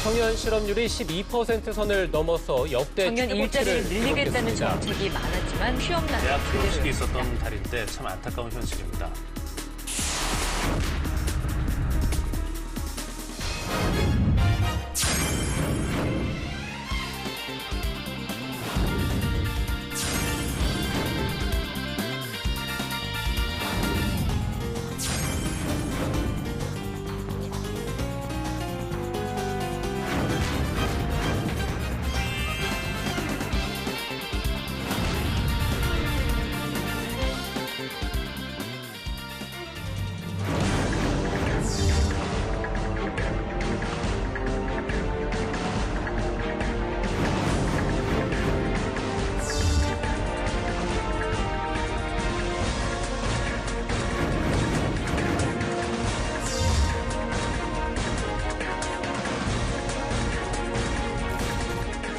청년 실업률이 12% 선을 넘어서 역대 청년 일자리를 최고치를 늘리겠다는 기록했습니다. 정책이 많았지만 취업난은 대학 졸업식이 그대로였습니다. 있었던 달인데 참 안타까운 현실입니다.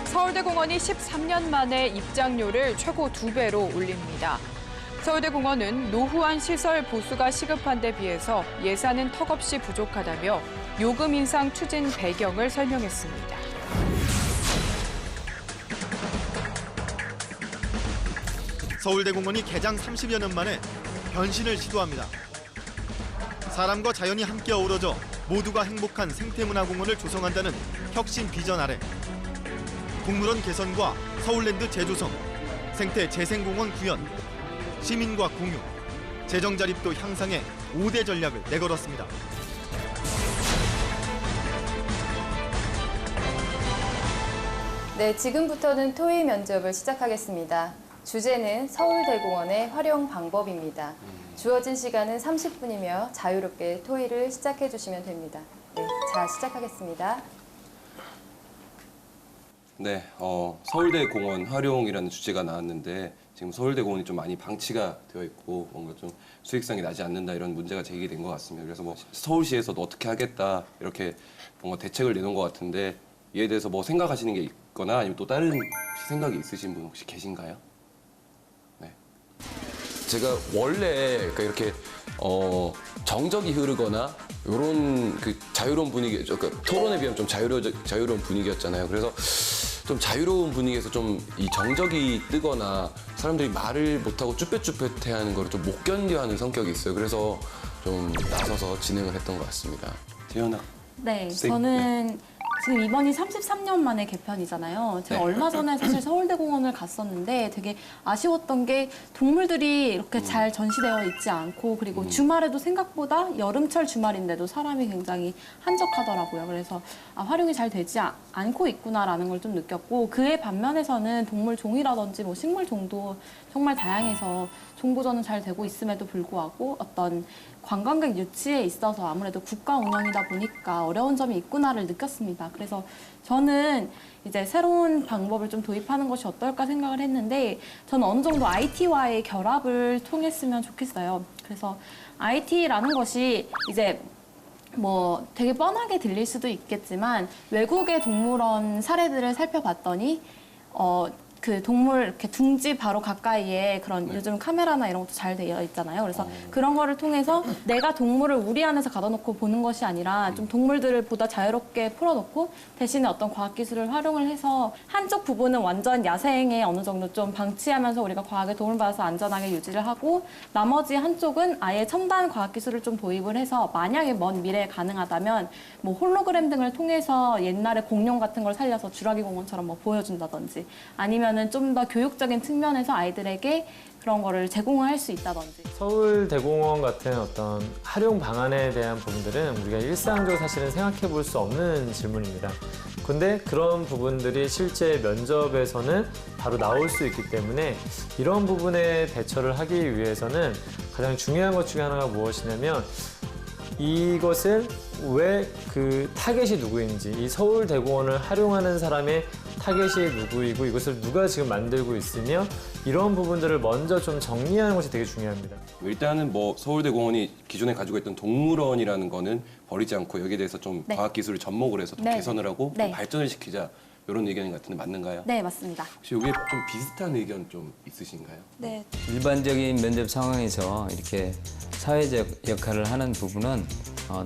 서울대공원이 13년 만에 입장료를 최고 2배로 올립니다. 서울대공원은 노후한 시설 보수가 시급한 데 비해서 예산은 턱없이 부족하다며 요금 인상 추진 배경을 설명했습니다. 서울대공원이 개장 30여 년 만에 변신을 시도합니다. 사람과 자연이 함께 어우러져 모두가 행복한 생태문화공원을 조성한다는 혁신 비전 아래 동물원 개선과 서울랜드 재조성, 생태 재생공원 구현, 시민과 공유, 재정 자립도 향상의 5대 전략을 내걸었습니다. 네, 지금부터는 토의 면접을 시작하겠습니다. 주제는 서울대공원의 활용 방법입니다. 주어진 시간은 30분이며 자유롭게 토의를 시작해 주시면 됩니다. 네, 자, 시작하겠습니다. 네, 서울대공원 활용이라는 주제가 나왔는데 지금 서울대공원이 좀 많이 방치가 되어 있고 뭔가 좀 수익성이 나지 않는다 이런 문제가 제기된 것 같습니다. 그래서 뭐 서울시에서도 어떻게 하겠다 이렇게 뭔가 대책을 내놓은 것 같은데 이에 대해서 뭐 생각하시는 게 있거나 아니면 또 다른 혹시 생각이 있으신 분 혹시 계신가요? 네. 제가 원래 그러니까 이렇게 정적이 흐르거나 이런 그 자유로운 분위기, 그러니까 토론에 비하면 좀 자유로운 분위기였잖아요. 그래서 좀 자유로운 분위기에서 좀 이 정적이 뜨거나 사람들이 말을 못하고 쭈뼛쭈뼛해하는 걸 좀 못 견뎌하는 성격이 있어요. 그래서 좀 나서서 진행을 했던 것 같습니다. 재현아. 네, 쌤, 저는 지금 이번이 33년 만에 개편이잖아요. 제가 네. 얼마 전에 사실 서울대공원을 갔었는데 되게 아쉬웠던 게 동물들이 이렇게 잘 전시되어 있지 않고 그리고 주말에도 생각보다 여름철 주말인데도 사람이 굉장히 한적하더라고요. 그래서 활용이 잘 되지 않고 있구나라는 걸 좀 느꼈고 그에 반면에서는 동물 종이라든지 뭐 식물 종도 정말 다양해서 정보전은 잘 되고 있음에도 불구하고 어떤 관광객 유치에 있어서 아무래도 국가 운영이다 보니까 어려운 점이 있구나를 느꼈습니다. 그래서 저는 이제 새로운 방법을 좀 도입하는 것이 어떨까 생각을 했는데 저는 어느 정도 IT와의 결합을 통했으면 좋겠어요. 그래서 IT라는 것이 이제 뭐 되게 뻔하게 들릴 수도 있겠지만 외국의 동물원 사례들을 살펴봤더니 그 동물 이렇게 둥지 바로 가까이에 그런 요즘 카메라나 이런 것도 잘 되어 있잖아요. 그래서 그런 거를 통해서 내가 동물을 우리 안에서 가둬놓고 보는 것이 아니라 좀 동물들을 보다 자유롭게 풀어놓고 대신에 어떤 과학기술을 활용을 해서 한쪽 부분은 완전 야생에 어느 정도 좀 방치하면서 우리가 과학에 도움을 받아서 안전하게 유지를 하고 나머지 한쪽은 아예 첨단 과학기술을 좀 도입을 해서 만약에 먼 미래에 가능하다면 뭐 홀로그램 등을 통해서 옛날에 공룡 같은 걸 살려서 주라기 공원처럼 뭐 보여준다든지 아니면은 좀 더 교육적인 측면에서 아이들에게 그런 거를 제공을 할 수 있다든지. 서울대공원 같은 어떤 활용 방안에 대한 부분들은 우리가 일상적으로 사실은 생각해 볼 수 없는 질문입니다. 근데 그런 부분들이 실제 면접에서는 바로 나올 수 있기 때문에 이런 부분에 대처를 하기 위해서는 가장 중요한 것 중에 하나가 무엇이냐면 이것을 왜 그 타겟이 누구인지, 이 서울대공원을 활용하는 사람의 타겟이 누구이고 이것을 누가 지금 만들고 있으며 이런 부분들을 먼저 좀 정리하는 것이 되게 중요합니다. 일단은 뭐 서울대공원이 기존에 가지고 있던 동물원이라는 거는 버리지 않고 여기에 대해서 좀 네. 과학기술을 접목을 해서 더 네. 개선을 하고 네. 또 발전을 시키자 이런 의견인 것 같은데 맞는가요? 네, 맞습니다. 혹시 여기에 좀 비슷한 의견 좀 있으신가요? 네. 일반적인 면접 상황에서 이렇게 사회적 역할을 하는 부분은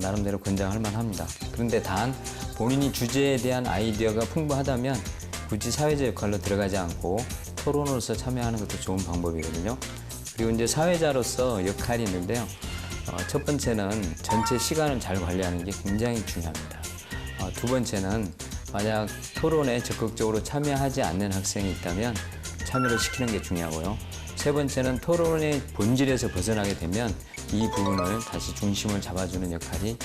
나름대로 권장할 만합니다. 그런데 단 본인이 주제에 대한 아이디어가 풍부하다면 굳이 사회적 역할로 들어가지 않고 토론으로서 참여하는 것도 좋은 방법이거든요. 그리고 이제 사회자로서 역할이 있는데요. 첫 번째는 전체 시간을 잘 관리하는 게 굉장히 중요합니다. 두 번째는 만약 토론에 적극적으로 참여하지 않는 학생이 있다면 참여를 시키는 게 중요하고요. 세 번째는 토론의 본질에서 벗어나게 되면 이 부분을 다시 중심을 잡아주는 역할이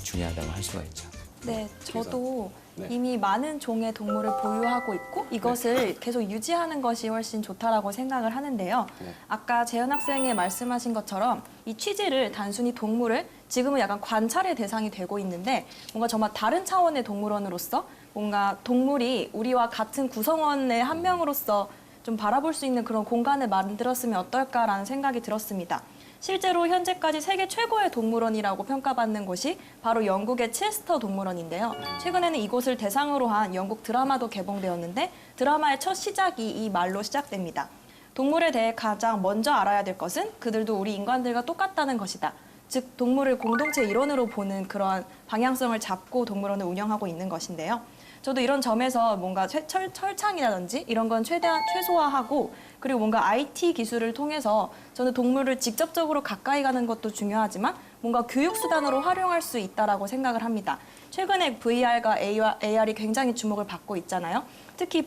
중요하다고 할 수가 있죠. 네, 저도 네. 이미 많은 종의 동물을 보유하고 있고 이것을 계속 유지하는 것이 훨씬 좋다라고 생각을 하는데요. 네. 아까 재현 학생이 말씀하신 것처럼 이 취지를 단순히 동물을 지금은 약간 관찰의 대상이 되고 있는데 뭔가 정말 다른 차원의 동물원으로서 뭔가 동물이 우리와 같은 구성원의 한 명으로서 좀 바라볼 수 있는 그런 공간을 만들었으면 어떨까라는 생각이 들었습니다. 실제로 현재까지 세계 최고의 동물원이라고 평가받는 곳이 바로 영국의 칠스터 동물원인데요. 최근에는 이곳을 대상으로 한 영국 드라마도 개봉되었는데 드라마의 첫 시작이 이 말로 시작됩니다. 동물에 대해 가장 먼저 알아야 될 것은 그들도 우리 인간들과 똑같다는 것이다. 즉 동물을 공동체 일원으로 보는 그러한 방향성을 잡고 동물원을 운영하고 있는 것인데요. 저도 이런 점에서 뭔가 철창이라든지 이런 건 최대한 최소화하고 그리고 뭔가 IT 기술을 통해서 저는 동물을 직접적으로 가까이 가는 것도 중요하지만 뭔가 교육수단으로 활용할 수 있다라고 생각을 합니다. 최근에 VR과 AR이 굉장히 주목을 받고 있잖아요. 특히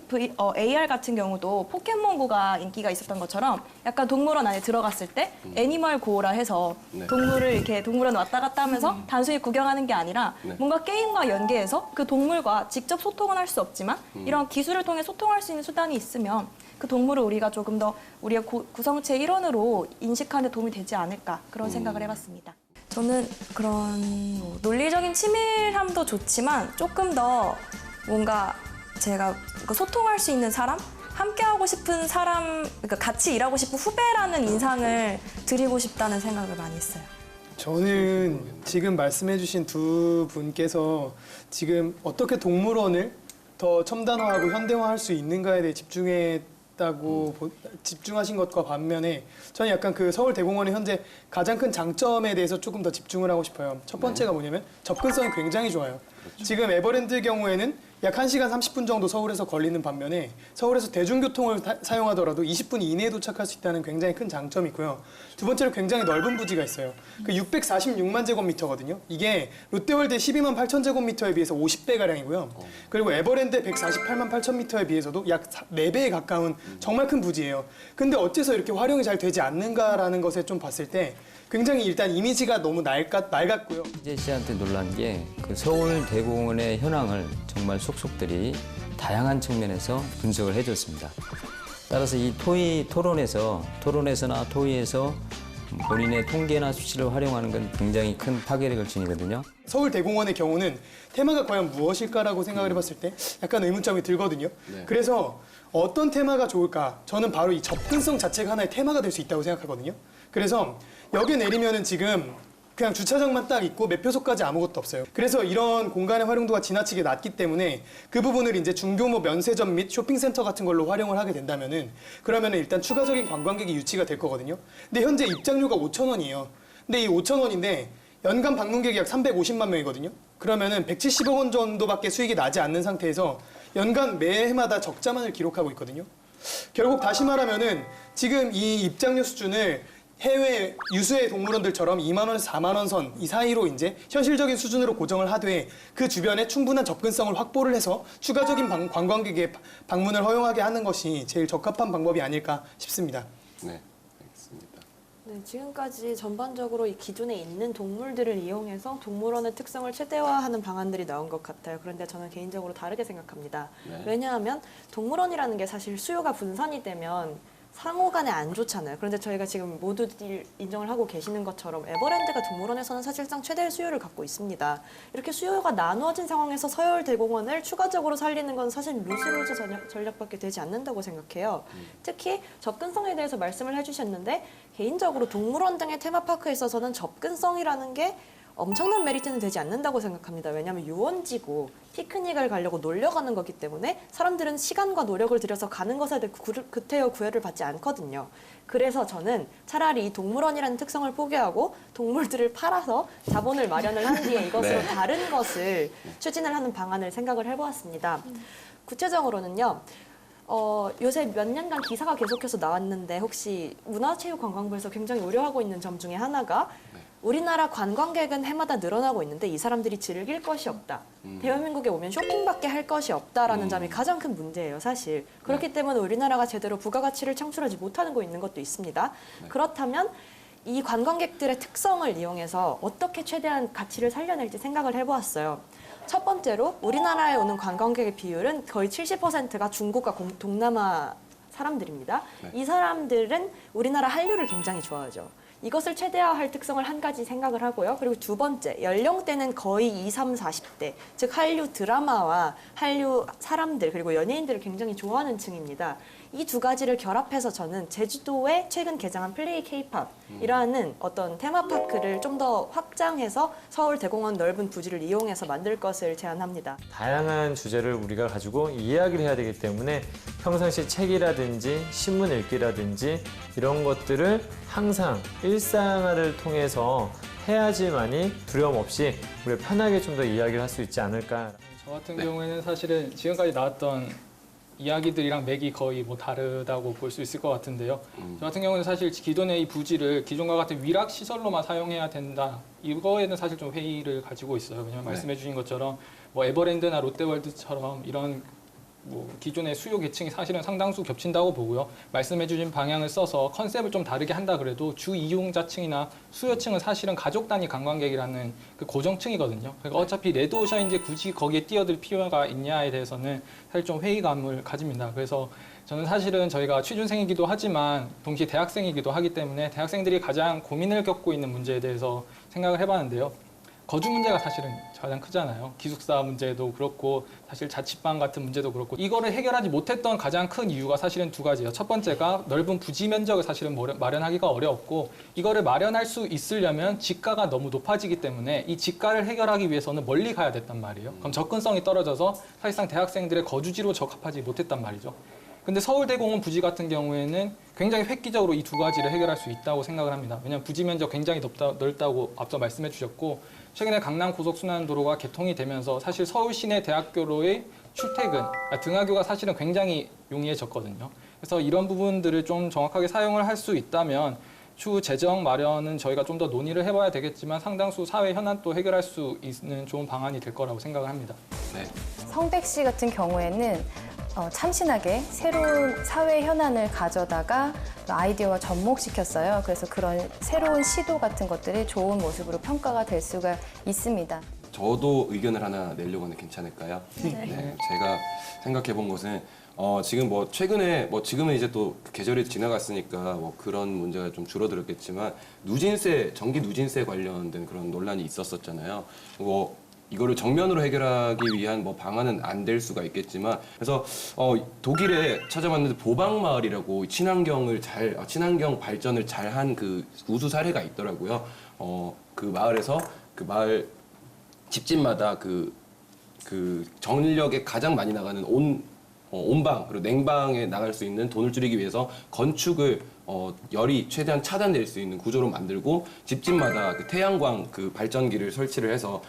AR 같은 경우도 포켓몬고가 인기가 있었던 것처럼 약간 동물원 안에 들어갔을 때 애니멀 고라 해서 네. 동물을 이렇게 동물원 왔다 갔다 하면서 단순히 구경하는 게 아니라 네. 뭔가 게임과 연계해서 그 동물과 직접 소통은 할 수 없지만 이런 기술을 통해 소통할 수 있는 수단이 있으면 그 동물을 우리가 조금 더 우리의 구성체 일원으로 인식하는 데 도움이 되지 않을까 그런 생각을 해봤습니다. 저는 그런 논리적인 치밀함도 좋지만 조금 더 뭔가 제가 소통할 수 있는 사람, 함께하고 싶은 사람, 그러니까 같이 일하고 싶은 후배라는 인상을 드리고 싶다는 생각을 많이 했어요. 저는 지금 말씀해주신 두 분께서 지금 어떻게 동물원을 더 첨단화하고 현대화할 수 있는가에 대해 집중하신 것과 반면에 저는 약간 그 서울대공원의 현재 가장 큰 장점에 대해서 조금 더 집중을 하고 싶어요. 첫 번째가 뭐냐면 접근성이 굉장히 좋아요. 지금 에버랜드 경우에는 약 1시간 30분 정도 서울에서 걸리는 반면에 서울에서 대중교통을 사용하더라도 20분 이내에 도착할 수 있다는 굉장히 큰 장점이 있고요. 두 번째로 굉장히 넓은 부지가 있어요. 그 646만 제곱미터거든요. 이게 롯데월드 12만 8천 제곱미터에 비해서 50배가량이고요. 그리고 에버랜드 148만 8천 미터에 비해서도 약 4배에 가까운 정말 큰 부지예요. 근데 어째서 이렇게 활용이 잘 되지 않는가라는 것에 좀 봤을 때 굉장히 일단 이미지가 너무 낡았고요. 이재 씨한테 놀란 게 그 서울대공원의 현황을 정말 속속들이 다양한 측면에서 분석을 해줬습니다. 따라서 이 토론에서나 토의에서 본인의 통계나 수치를 활용하는 건 굉장히 큰 파괴력을 지니거든요. 서울대공원의 경우는 테마가 과연 무엇일까라고 생각을 해봤을 때 약간 의문점이 들거든요. 네. 그래서 어떤 테마가 좋을까? 저는 바로 이 접근성 자체가 하나의 테마가 될 수 있다고 생각하거든요. 그래서 여기 내리면은 지금 그냥 주차장만 딱 있고 매표소까지 아무것도 없어요. 그래서 이런 공간의 활용도가 지나치게 낮기 때문에 그 부분을 이제 중규모 면세점 및 쇼핑센터 같은 걸로 활용을 하게 된다면은 그러면은 일단 추가적인 관광객이 유치가 될 거거든요. 근데 현재 입장료가 5,000원이에요. 근데 이 5,000원인데 연간 방문객이 약 350만 명이거든요. 그러면은 170억 원 정도밖에 수익이 나지 않는 상태에서 연간 매해마다 적자만을 기록하고 있거든요. 결국 다시 말하면은 지금 이 입장료 수준을 해외 유수의 동물원들처럼 2만 원에서 4만 원 선 이 사이로 이제 현실적인 수준으로 고정을 하되 그 주변에 충분한 접근성을 확보를 해서 추가적인 관광객의 방문을 허용하게 하는 것이 제일 적합한 방법이 아닐까 싶습니다. 네, 알겠습니다. 네, 지금까지 전반적으로 이 기존에 있는 동물들을 이용해서 동물원의 특성을 최대화하는 방안들이 나온 것 같아요. 그런데 저는 개인적으로 다르게 생각합니다. 네. 왜냐하면 동물원이라는 게 사실 수요가 분산이 되면 상호 간에 안 좋잖아요. 그런데 저희가 지금 모두들 인정을 하고 계시는 것처럼 에버랜드가 동물원에서는 사실상 최대의 수요를 갖고 있습니다. 이렇게 수요가 나누어진 상황에서 서울대공원을 추가적으로 살리는 건 사실 루즈루즈 전략밖에 되지 않는다고 생각해요. 특히 접근성에 대해서 말씀을 해주셨는데 개인적으로 동물원 등의 테마파크에 있어서는 접근성이라는 게 엄청난 메리트는 되지 않는다고 생각합니다. 왜냐하면 유원지고 피크닉을 가려고 놀려가는 거기 때문에 사람들은 시간과 노력을 들여서 가는 것에 대해 구태여 구애를 받지 않거든요. 그래서 저는 차라리 이 동물원이라는 특성을 포기하고 동물들을 팔아서 자본을 마련을 한 뒤에 이것으로 네. 다른 것을 추진을 하는 방안을 생각을 해보았습니다. 구체적으로는요. 요새 몇 년간 기사가 계속해서 나왔는데 혹시 문화체육관광부에서 굉장히 우려하고 있는 점 중에 하나가 우리나라 관광객은 해마다 늘어나고 있는데 이 사람들이 즐길 것이 없다. 대한민국에 오면 쇼핑밖에 할 것이 없다라는 점이 가장 큰 문제예요, 사실. 그렇기 때문에 우리나라가 제대로 부가가치를 창출하지 못하는 거 있는 것도 있습니다. 그렇다면 이 관광객들의 특성을 이용해서 어떻게 최대한 가치를 살려낼지 생각을 해보았어요. 첫 번째로 우리나라에 오는 관광객의 비율은 거의 70%가 중국과 동남아 사람들입니다. 이 사람들은 우리나라 한류를 굉장히 좋아하죠. 이것을 최대화할 특성을 한 가지 생각을 하고요. 그리고 두 번째, 연령대는 거의 20, 30, 40대, 즉 한류 드라마와 한류 사람들 그리고 연예인들을 굉장히 좋아하는 층입니다. 이 두 가지를 결합해서 저는 제주도에 최근 개장한 플레이 K-팝이라는 어떤 테마파크를 좀 더 확장해서 서울대공원 넓은 부지를 이용해서 만들 것을 제안합니다. 다양한 주제를 우리가 가지고 이야기를 해야 되기 때문에 평상시 책이라든지 신문 읽기라든지 이런 것들을 항상 일상화를 통해서 해야지만이 두려움 없이 우리가 편하게 좀 더 이야기를 할 수 있지 않을까. 저 같은 경우에는 사실은 지금까지 나왔던 이야기들이랑 맥이 거의 뭐 다르다고 볼 수 있을 것 같은데요. 저 같은 경우는 사실 기존의 이 부지를 기존과 같은 위락 시설로만 사용해야 된다. 이거에는 사실 좀 회의를 가지고 있어요. 왜냐하면 말씀해 주신 것처럼 뭐 에버랜드나 롯데월드처럼 이런 뭐 기존의 수요 계층이 사실은 상당수 겹친다고 보고요. 말씀해 주신 방향을 써서 컨셉을 좀 다르게 한다 그래도 주 이용자층이나 수요층은 사실은 가족 단위 관광객이라는 그 고정층이거든요. 그러니까 어차피 레드오션인지 굳이 거기에 뛰어들 필요가 있냐에 대해서는 사실 좀 회의감을 가집니다. 그래서 저는 사실은 저희가 취준생이기도 하지만 동시에 대학생이기도 하기 때문에 대학생들이 가장 고민을 겪고 있는 문제에 대해서 생각을 해봤는데요. 거주 문제가 사실은 가장 크잖아요. 기숙사 문제도 그렇고 사실 자취방 같은 문제도 그렇고 이거를 해결하지 못했던 가장 큰 이유가 사실은 두 가지예요. 첫 번째가 넓은 부지 면적을 사실은 마련하기가 어려웠고 이거를 마련할 수 있으려면 지가가 너무 높아지기 때문에 이 지가를 해결하기 위해서는 멀리 가야 됐단 말이에요. 그럼 접근성이 떨어져서 사실상 대학생들의 거주지로 적합하지 못했단 말이죠. 근데 서울대공원 부지 같은 경우에는 굉장히 획기적으로 이 두 가지를 해결할 수 있다고 생각을 합니다. 왜냐하면 부지 면적 굉장히 넓다고 앞서 말씀해 주셨고 최근에 강남 고속순환도로가 개통이 되면서 사실 서울 시내 대학교로의 출퇴근, 등하교가 사실은 굉장히 용이해졌거든요. 그래서 이런 부분들을 좀 정확하게 사용을 할 수 있다면 추후 재정 마련은 저희가 좀 더 논의를 해봐야 되겠지만 상당수 사회 현안도 해결할 수 있는 좋은 방안이 될 거라고 생각을 합니다. 네. 성백시 같은 경우에는 참신하게 새로운 사회 현안을 가져다가 아이디어와 접목시켰어요. 그래서 그런 새로운 시도 같은 것들이 좋은 모습으로 평가가 될 수가 있습니다. 저도 의견을 하나 내려고 하는데 괜찮을까요? 네. 제가 생각해 본 것은 지금 뭐 최근에 뭐 지금은 이제 또 계절이 지나갔으니까 뭐 그런 문제가 좀 줄어들었겠지만 누진세, 전기 누진세 관련된 그런 논란이 있었었잖아요. 이거를 정면으로 해결하기 위한 뭐 방안은 안 될 수가 있겠지만 그래서 독일에 찾아봤는데 보방마을이라고 친환경 발전을 잘한 그 우수 사례가 있더라고요. 그 마을에서 그 마을 집집마다 그 전력에 가장 많이 나가는 온방 그리고 냉방에 나갈 수 있는 돈을 줄이기 위해서 건축을 열이 최대한 차단될 수 있는 구조로 만들고 집집마다 그 태양광 그 발전기를 설치를 해서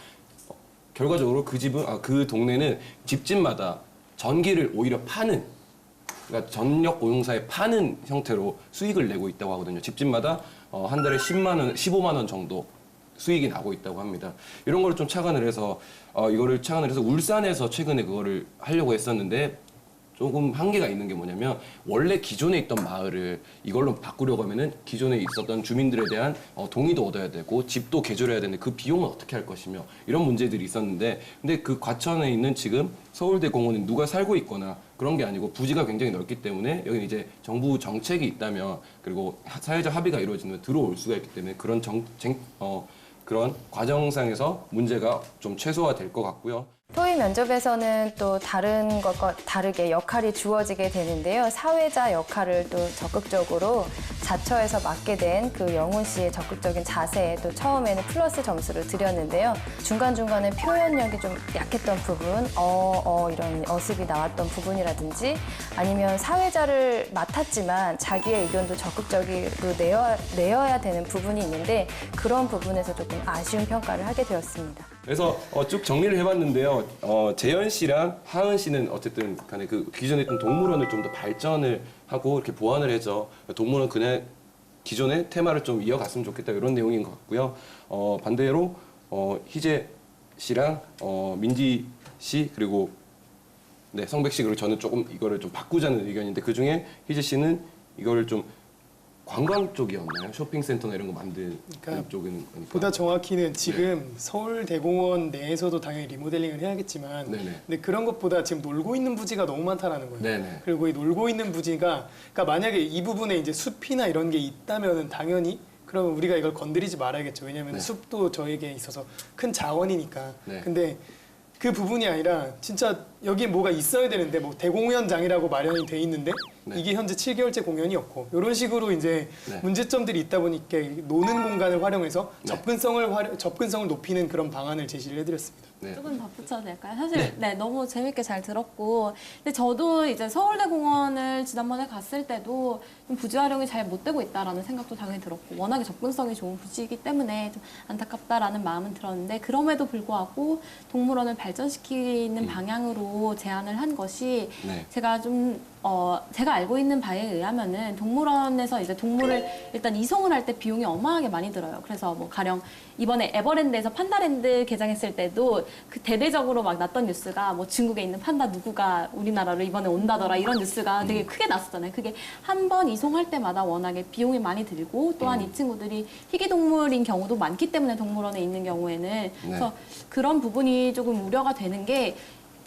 결과적으로 그 동네는 집집마다 전기를 오히려 파는, 그러니까 전력 공사에 파는 형태로 수익을 내고 있다고 하거든요. 집집마다 한 달에 10만 원, 15만 원 정도 수익이 나고 있다고 합니다. 이런 거를 좀 착안을 해서 울산에서 최근에 그거를 하려고 했었는데 조금 한계가 있는 게 뭐냐면 원래 기존에 있던 마을을 이걸로 바꾸려고 하면은 기존에 있었던 주민들에 대한 동의도 얻어야 되고 집도 개조해야 되는데 그 비용은 어떻게 할 것이며 이런 문제들이 있었는데 근데 그 과천에 있는 지금 서울대 공원은 누가 살고 있거나 그런 게 아니고 부지가 굉장히 넓기 때문에 여기는 이제 정부 정책이 있다면 그리고 사회적 합의가 이루어지면 들어올 수가 있기 때문에 그런 그런 과정상에서 문제가 좀 최소화될 것 같고요. 토의 면접에서는 또 다른 것과 다르게 역할이 주어지게 되는데요. 사회자 역할을 또 적극적으로 자처해서 맡게 된 그 영훈 씨의 적극적인 자세에 또 처음에는 플러스 점수를 드렸는데요. 중간중간에 표현력이 좀 약했던 부분, 이런 어습이 나왔던 부분이라든지 아니면 사회자를 맡았지만 자기의 의견도 적극적으로 내어야 되는 부분이 있는데 그런 부분에서 조금 아쉬운 평가를 하게 되었습니다. 그래서 쭉 정리를 해봤는데요. 재현 씨랑 하은 씨는 어쨌든 간에 그 기존에 있던 동물원을 좀 더 발전을 하고 이렇게 보완을 해서 동물원 그냥 기존의 테마를 좀 이어갔으면 좋겠다 이런 내용인 것 같고요. 반대로 희재 씨랑 민지 씨 그리고 네, 성백 씨 그리고 저는 조금 이거를 좀 바꾸자는 의견인데 그 중에 희재 씨는 이거를 좀 관광 쪽이었나요? 쇼핑센터나 이런 거 만드는 쪽은 보다 정확히는 지금 서울대공원 내에서도 당연히 리모델링을 해야겠지만 근데 그런 것보다 지금 놀고 있는 부지가 너무 많다라는 거예요. 네네. 그리고 이 놀고 있는 부지가 그러니까 만약에 이 부분에 이제 숲이나 이런 게 있다면은 당연히 그러면 우리가 이걸 건드리지 말아야겠죠. 왜냐하면 숲도 저에게 있어서 큰 자원이니까. 근데 그 부분이 아니라 진짜 여기에 뭐가 있어야 되는데 뭐 대공연장이라고 마련이 돼 있는데 이게 현재 7개월째 공연이 없고 이런 식으로 이제 문제점들이 있다 보니까 노는 공간을 활용해서 접근성을 높이는 그런 방안을 제시를 해드렸습니다. 조금 덧붙여도 될까요? 사실 너무 재밌게 잘 들었고 근데 저도 이제 서울대공원을 지난번에 갔을 때도 좀 부지 활용이 잘 못 되고 있다라는 생각도 당연히 들었고 워낙에 접근성이 좋은 부지이기 때문에 좀 안타깝다라는 마음은 들었는데 그럼에도 불구하고 동물원을 발전시키는 방향으로 제안을 한 것이 제가 좀 제가 알고 있는 바에 의하면은 동물원에서 이제 동물을 일단 이송을 할 때 비용이 어마하게 많이 들어요. 그래서 뭐 가령 이번에 에버랜드에서 판다랜드 개장했을 때도 그 대대적으로 막 났던 뉴스가 뭐 중국에 있는 판다 누구가 우리나라로 이번에 온다더라 이런 뉴스가 되게 크게 났었잖아요. 그게 한 번 이송할 때마다 워낙에 비용이 많이 들고 또한 이 친구들이 희귀동물인 경우도 많기 때문에 동물원에 있는 경우에는 그래서 그런 부분이 조금 우려가 되는 게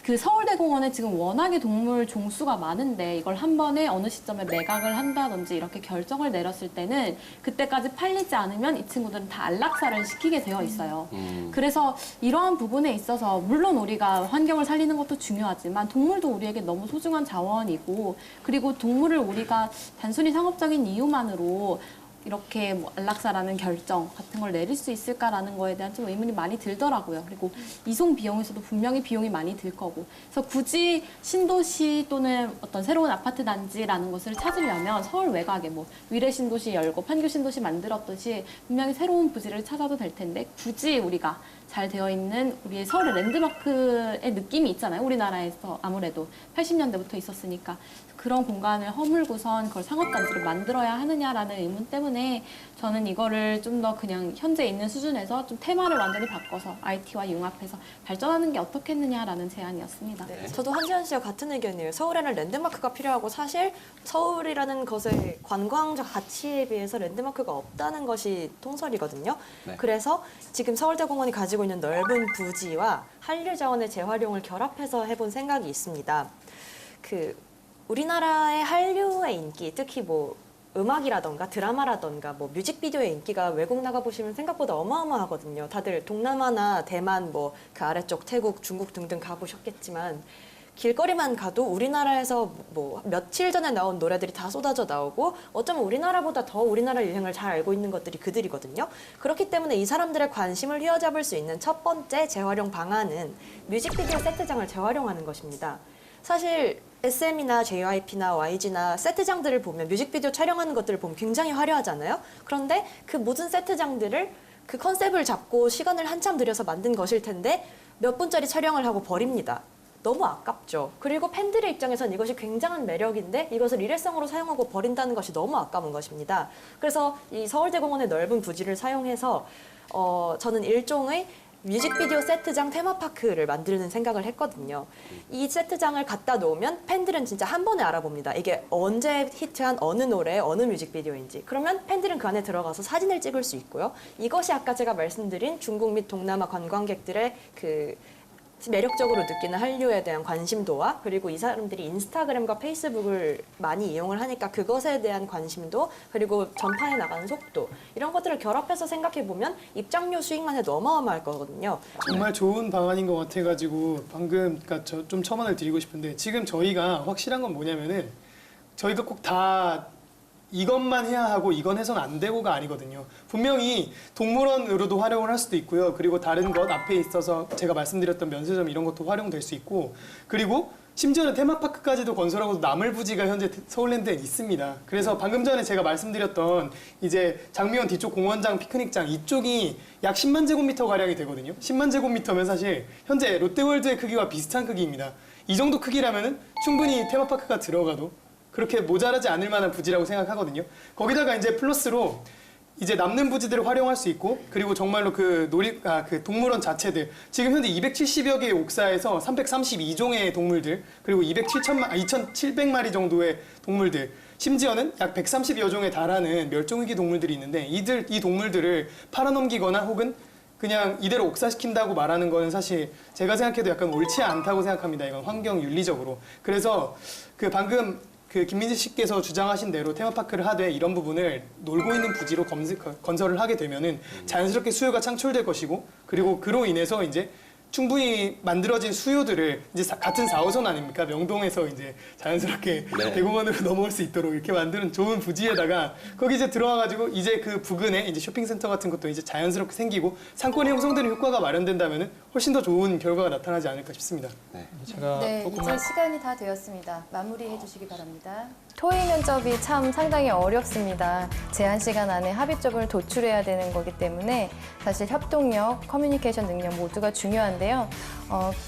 그 서울대공원에 지금 워낙에 동물 종수가 많은데 이걸 한 번에 어느 시점에 매각을 한다든지 이렇게 결정을 내렸을 때는 그때까지 팔리지 않으면 이 친구들은 다 안락사를 시키게 되어 있어요. 그래서 이러한 부분에 있어서 물론 우리가 환경을 살리는 것도 중요하지만 동물도 우리에게 너무 소중한 자원이고 그리고 동물을 우리가 단순히 상업적인 이유만으로 이렇게 뭐 안락사라는 결정 같은 걸 내릴 수 있을까라는 거에 대한 좀 의문이 많이 들더라고요. 그리고 이송 비용에서도 분명히 비용이 많이 들 거고. 그래서 굳이 신도시 또는 어떤 새로운 아파트 단지라는 것을 찾으려면 서울 외곽에 뭐 위례 신도시 열고 판교 신도시 만들었듯이 분명히 새로운 부지를 찾아도 될 텐데 굳이 우리가 잘 되어 있는 우리의 서울의 랜드마크의 느낌이 있잖아요. 우리나라에서 아무래도 80년대부터 있었으니까 그런 공간을 허물고선 그걸 상업단지로 만들어야 하느냐라는 의문 때문에 저는 이거를 좀 더 그냥 현재 있는 수준에서 좀 테마를 완전히 바꿔서 IT와 융합해서 발전하는 게 어떻겠느냐라는 제안이었습니다. 저도 한지연 씨와 같은 의견이에요. 서울에는 랜드마크가 필요하고 사실 서울이라는 것의 관광적 가치에 비해서 랜드마크가 없다는 것이 통설이거든요. 그래서 지금 서울대공원이 가지고 있는 넓은 부지와 한류 자원의 재활용을 결합해서 해본 생각이 있습니다. 우리나라의 한류의 인기, 특히 뭐 음악이라던가 드라마라던가 뭐 뮤직비디오의 인기가 외국 나가보시면 생각보다 어마어마하거든요. 다들 동남아나 대만, 뭐 그 아래쪽 태국, 중국 등등 가보셨겠지만 길거리만 가도 우리나라에서 뭐 며칠 전에 나온 노래들이 다 쏟아져 나오고 어쩌면 우리나라보다 더 우리나라 유행을 잘 알고 있는 것들이 그들이거든요. 그렇기 때문에 이 사람들의 관심을 휘어잡을 수 있는 첫 번째 재활용 방안은 뮤직비디오 세트장을 재활용하는 것입니다. 사실 SM이나 JYP나 YG나 세트장들을 보면 뮤직비디오 촬영하는 것들을 보면 굉장히 화려하잖아요. 그런데 그 모든 세트장들을 그 컨셉을 잡고 시간을 한참 들여서 만든 것일 텐데 몇 분짜리 촬영을 하고 버립니다. 너무 아깝죠. 그리고 팬들의 입장에선 이것이 굉장한 매력인데 이것을 일회성으로 사용하고 버린다는 것이 너무 아까운 것입니다. 그래서 이 서울대공원의 넓은 부지를 사용해서 저는 일종의 뮤직비디오 세트장 테마파크를 만드는 생각을 했거든요. 이 세트장을 갖다 놓으면 팬들은 진짜 한 번에 알아봅니다. 이게 언제 히트한 어느 노래, 어느 뮤직비디오인지. 그러면 팬들은 그 안에 들어가서 사진을 찍을 수 있고요. 이것이 아까 제가 말씀드린 중국 및 동남아 관광객들의 매력적으로 느끼는 한류에 대한 관심도와 그리고 이 사람들이 인스타그램과 페이스북을 많이 이용을 하니까 그것에 대한 관심도 그리고 전파해 나가는 속도 이런 것들을 결합해서 생각해 보면 입장료 수익만 해도 어마어마할 거거든요. 정말 좋은 방안인 것 같아가지고 방금 그러니까 좀 첨언을 드리고 싶은데 지금 저희가 확실한 건 뭐냐면은 저희가 꼭 다 이것만 해야 하고 이건 해서는 안 되고가 아니거든요. 분명히 동물원으로도 활용을 할 수도 있고요. 그리고 다른 것 앞에 있어서 제가 말씀드렸던 면세점 이런 것도 활용될 수 있고 그리고 심지어는 테마파크까지도 건설하고 나물 부지가 현재 서울랜드에 있습니다. 그래서 방금 전에 제가 말씀드렸던 이제 장미원 뒤쪽 공원장 피크닉장 이쪽이 약 10만 제곱미터 가량이 되거든요. 10만 제곱미터면 사실 현재 롯데월드의 크기와 비슷한 크기입니다. 이 정도 크기라면은 충분히 테마파크가 들어가도 그렇게 모자라지 않을 만한 부지라고 생각하거든요. 거기다가 이제 플러스로 이제 남는 부지들을 활용할 수 있고 그리고 정말로 그 동물원 자체들 지금 현재 270여 개의 옥사에서 332종의 동물들 그리고 2,700마리 정도의 동물들 심지어는 약 130여 종에 달하는 멸종위기 동물들이 있는데 이 동물들을 팔아넘기거나 혹은 그냥 이대로 옥사시킨다고 말하는 거는 사실 제가 생각해도 약간 옳지 않다고 생각합니다. 이건 환경 윤리적으로. 그래서 방금 김민지 씨께서 주장하신 대로 테마파크를 하되 이런 부분을 놀고 있는 부지로 건설을 하게 되면은 자연스럽게 수요가 창출될 것이고 그리고 그로 인해서 이제 충분히 만들어진 수요들을 이제 같은 4호선 아닙니까? 명동에서 이제 자연스럽게 네. 대공원으로 넘어올 수 있도록 이렇게 만드는 좋은 부지에다가 거기 이제 들어와가지고 이제 그 부근에 이제 쇼핑센터 같은 것도 이제 자연스럽게 생기고 상권이 형성되는 효과가 마련된다면은 훨씬 더 좋은 결과가 나타나지 않을까 싶습니다. 제가 네, 조금만 이제 시간이 다 되었습니다. 마무리해 주시기 바랍니다. 토의 면접이 참 상당히 어렵습니다. 제한 시간 안에 합의점을 도출해야 되는 거기 때문에 사실 협동력, 커뮤니케이션 능력 모두가 중요한데요.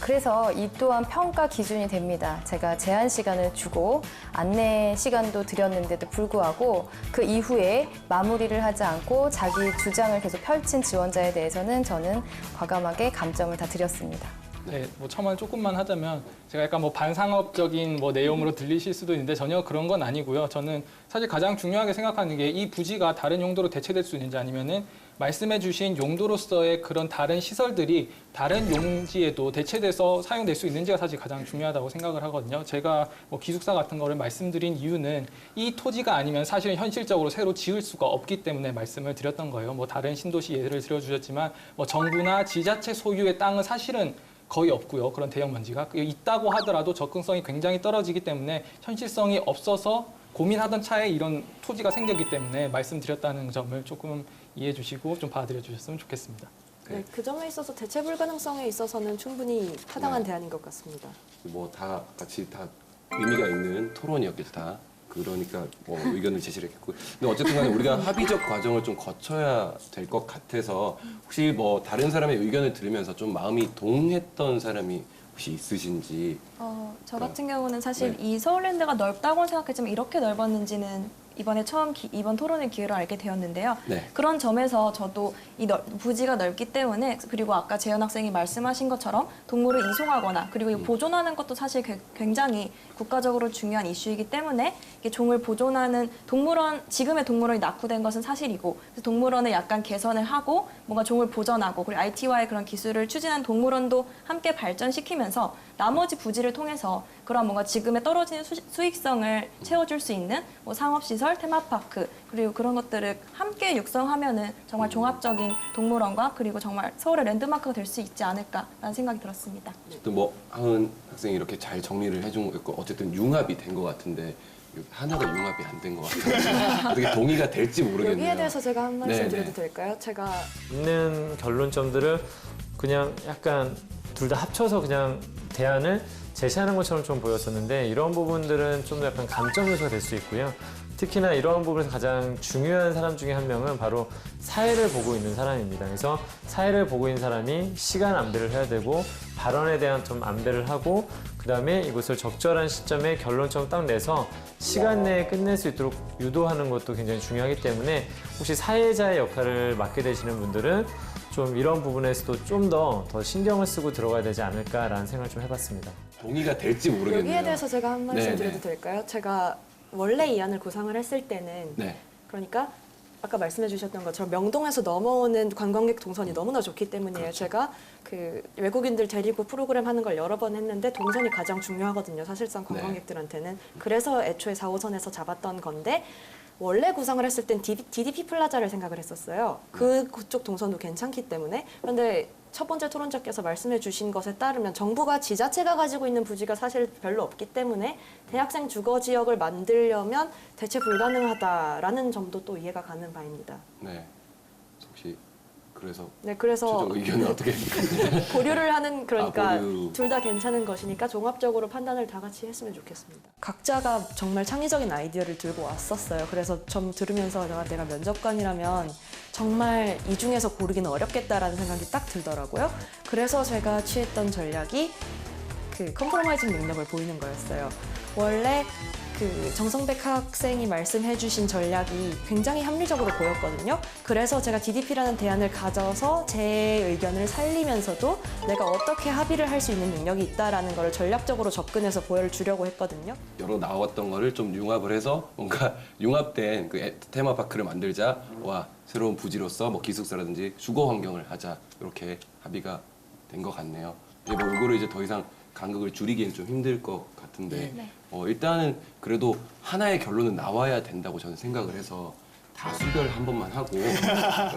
그래서 이 또한 평가 기준이 됩니다. 제가 제한 시간을 주고 안내 시간도 드렸는데도 불구하고 그 이후에 마무리를 하지 않고 자기 주장을 계속 펼친 지원자에 대해서는 저는 과감하게 감점을 다 드렸습니다. 네, 뭐 첨언 조금만 하자면 제가 약간 뭐 반상업적인 뭐 내용으로 들리실 수도 있는데 전혀 그런 건 아니고요. 저는 사실 가장 중요하게 생각하는 게 이 부지가 다른 용도로 대체될 수 있는지 아니면은 말씀해주신 용도로서의 그런 다른 시설들이 다른 용지에도 대체돼서 사용될 수 있는지가 사실 가장 중요하다고 생각을 하거든요. 제가 뭐 기숙사 같은 거를 말씀드린 이유는 이 토지가 아니면 사실은 현실적으로 새로 지을 수가 없기 때문에 말씀을 드렸던 거예요. 뭐 다른 신도시 예를 들어주셨지만 뭐 정부나 지자체 소유의 땅은 사실은 거의 없고요. 그런 대형 먼지가 있다고 하더라도 접근성이 굉장히 떨어지기 때문에 현실성이 없어서 고민하던 차에 이런 토지가 생겼기 때문에 말씀드렸다는 점을 조금 이해해 주시고 좀 받아들여 주셨으면 좋겠습니다. 네, 그 점에 있어서 대체 불가능성에 있어서는 충분히 타당한 네. 대안인 것 같습니다. 뭐 다 같이 다 의미가 있는 토론이었겠다. 그러니까 뭐 의견을 제시를 했고 근데 어쨌든 간에 우리가 합의적 과정을 좀 거쳐야 될 것 같아서 혹시 뭐 다른 사람의 의견을 들으면서 좀 마음이 동했던 사람이 혹시 있으신지 저 같은 경우는 사실 네. 이 서울랜드가 넓다고 생각했지만 이렇게 넓었는지는 이번에 이번 토론의 기회로 알게 되었는데요. 네. 그런 점에서 저도 이 부지가 넓기 때문에 그리고 아까 재현 학생이 말씀하신 것처럼 동물을 이송하거나 그리고 보존하는 것도 사실 굉장히 국가적으로 중요한 이슈이기 때문에 이게 종을 보존하는 동물원 지금의 동물원이 낙후된 것은 사실이고 그래서 동물원을 약간 개선을 하고 뭔가 종을 보존하고 그리고 IT와의 그런 기술을 추진한 동물원도 함께 발전시키면서 나머지 부지를 통해서 그런 뭔가 지금의 떨어지는 수익성을 채워줄 수 있는 뭐 상업시설, 테마파크 그리고 그런 것들을 함께 육성하면은 정말 종합적인 동물원과 그리고 정말 서울의 랜드마크가 될 수 있지 않을까라는 생각이 들었습니다. 또 뭐 하은 학생이 이렇게 잘 정리를 해준 거고 어쨌든 융합이 된 것 같은데 하나가 융합이 안 된 것 같아요. 어떻게 동의가 될지 모르겠네요. 여기에 대해서 제가 한 말씀 네네. 드려도 될까요? 제가 있는 결론점들을 그냥 약간 둘 다 합쳐서 그냥 대안을 제시하는 것처럼 좀 보였었는데 이런 부분들은 좀 약간 감점 요소가 될 수 있고요. 특히나 이러한 부분에서 가장 중요한 사람 중에 한 명은 바로 사회를 보고 있는 사람입니다. 그래서 사회를 보고 있는 사람이 시간 안배를 해야 되고 발언에 대한 좀 안배를 하고 그다음에 이것을 적절한 시점에 결론점 딱 내서 시간 내에 끝낼 수 있도록 유도하는 것도 굉장히 중요하기 때문에 혹시 사회자의 역할을 맡게 되시는 분들은 좀 이런 부분에서도 좀 더 신경을 쓰고 들어가야 되지 않을까라는 생각을 좀 해봤습니다. 동의가 될지 모르겠네요. 여기에 대해서 제가 한 말씀 네네. 드려도 될까요? 제가 원래 이 안을 구상을 했을 때는 네. 그러니까 아까 말씀해 주셨던 것처럼 명동에서 넘어오는 관광객 동선이 너무나 좋기 때문이에요. 그렇죠. 제가 그 외국인들 데리고 프로그램 하는 걸 여러 번 했는데 동선이 가장 중요하거든요. 사실상 관광객들한테는. 그래서 애초에 4호선에서 잡았던 건데 원래 구상을 했을 땐 DDP 플라자를 생각을 했었어요. 그쪽 동선도 괜찮기 때문에. 그런데 첫 번째 토론자께서 말씀해 주신 것에 따르면 정부가 지자체가 가지고 있는 부지가 사실 별로 없기 때문에 대학생 주거 지역을 만들려면 대체 불가능하다라는 점도 또 이해가 가는 바입니다. 네. 혹시 그래서 네, 그래서 최종 의견은 어떻게 보류를 하는 그러니까 보류. 둘 다 괜찮은 것이니까 종합적으로 판단을 다 같이 했으면 좋겠습니다. 각자가 정말 창의적인 아이디어를 들고 왔었어요. 그래서 좀 들으면서 내가 면접관이라면 정말 이 중에서 고르기는 어렵겠다라는 생각이 딱 들더라고요. 그래서 제가 취했던 전략이 그 컴프로마이징 능력을 보이는 거였어요. 원래 그 정성백 학생이 말씀해 주신 전략이 굉장히 합리적으로 보였거든요. 그래서 제가 DDP라는 대안을 가져서 제 의견을 살리면서도 내가 어떻게 합의를 할 수 있는 능력이 있다라는 걸 전략적으로 접근해서 보여주려고 했거든요. 여러 나왔던 거를 좀 융합을 해서 뭔가 융합된 그 테마파크를 만들자와 새로운 부지로서 뭐 기숙사라든지 주거 환경을 하자 이렇게 합의가 된 것 같네요. 이제 뭐 이거를 이제 더 이상 간극을 줄이기엔 좀 힘들 것 같은데 일단은 그래도 하나의 결론은 나와야 된다고 저는 생각을 해서 다수결 한 번만 하고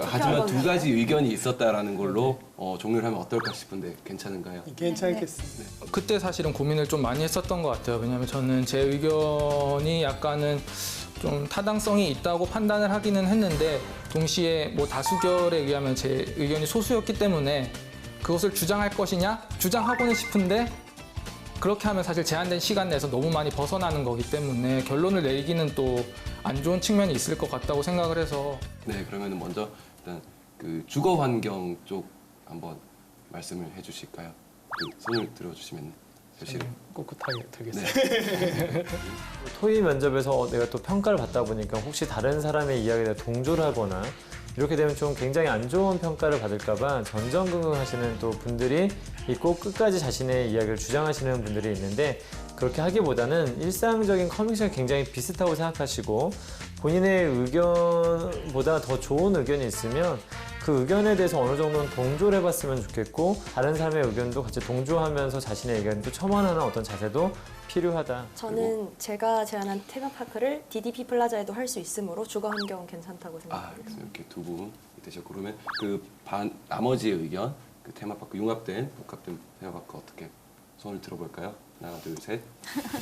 하지만 두 가지 의견이 있었다라는 걸로 종료를 하면 어떨까 싶은데 괜찮은가요? 괜찮겠습니다. 그때 사실은 고민을 좀 많이 했었던 것 같아요. 왜냐하면 저는 제 의견이 약간은 좀 타당성이 있다고 판단을 하기는 했는데 동시에 뭐 다수결에 의하면 제 의견이 소수였기 때문에 그것을 주장할 것이냐? 주장하고는 싶은데 그렇게 하면 사실 제한된 시간 내에서 너무 많이 벗어나는 거기 때문에 결론을 내리기는 또 안 좋은 측면이 있을 것 같다고 생각을 해서 네, 그러면 먼저 일단 그 주거 환경 쪽 한번 말씀을 해주실까요? 그 손을 들어주시면 사실은 꿋꿋하게 들겠습니다. 네. 토의 면접에서 내가 또 평가를 받다 보니까 혹시 다른 사람의 이야기에 대해 동조를 하거나 이렇게 되면 좀 굉장히 안 좋은 평가를 받을까봐 전전긍긍하시는 또 분들이 있고 끝까지 자신의 이야기를 주장하시는 분들이 있는데 그렇게 하기보다는 일상적인 커뮤니케이션이 굉장히 비슷하고 생각하시고 본인의 의견보다 더 좋은 의견이 있으면 그 의견에 대해서 어느 정도는 동조를 해봤으면 좋겠고 다른 사람의 의견도 같이 동조하면서 자신의 의견도 첨언하는 어떤 자세도 필요하다. 저는 제가 제안한 테마파크를 DDP 플라자에도 할 수 있으므로 주거 환경은 괜찮다고 아, 생각합니다. 이렇게 두 분 되셨고 그러면 그 나머지의 의견 그 테마파크 융합된 복합된 테마파크 어떻게 손을 들어볼까요? 하나, 둘, 셋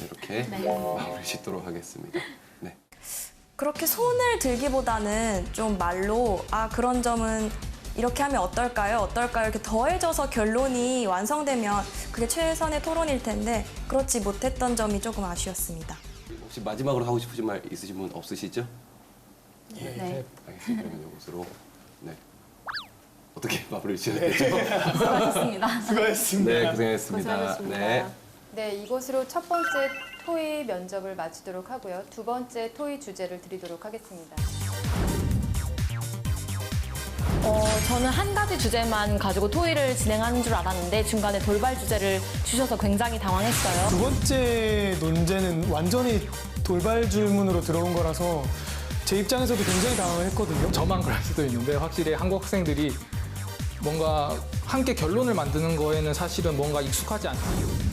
이렇게 마무리 짓도록 하겠습니다. 네. 그렇게 손을 들기보다는 좀 말로 그런 점은 이렇게 하면 어떨까요? 이렇게 더해져서 결론이 완성되면 그게 최선의 토론일 텐데 그렇지 못했던 점이 조금 아쉬웠습니다. 혹시 마지막으로 하고 싶으신 말 있으신 분 없으시죠? 네. 알겠습니다. 그러면 이것으로 네. 어떻게 마무리를 지어야 되죠? 수고하셨습니다. 수고하셨습니다. 네, 고생했습니다. 고생하셨습니다. 네. 네, 이것으로 첫 번째 토의 면접을 마치도록 하고요. 두 번째 토의 주제를 드리도록 하겠습니다. 저는 한 가지 주제만 가지고 토의를 진행하는 줄 알았는데 중간에 돌발 주제를 주셔서 굉장히 당황했어요. 두 번째 논제는 완전히 돌발 질문으로 들어온 거라서 제 입장에서도 굉장히 당황을 했거든요. 저만 그럴 수도 있는데 확실히 한국 학생들이 뭔가 함께 결론을 만드는 거에는 사실은 뭔가 익숙하지 않아요.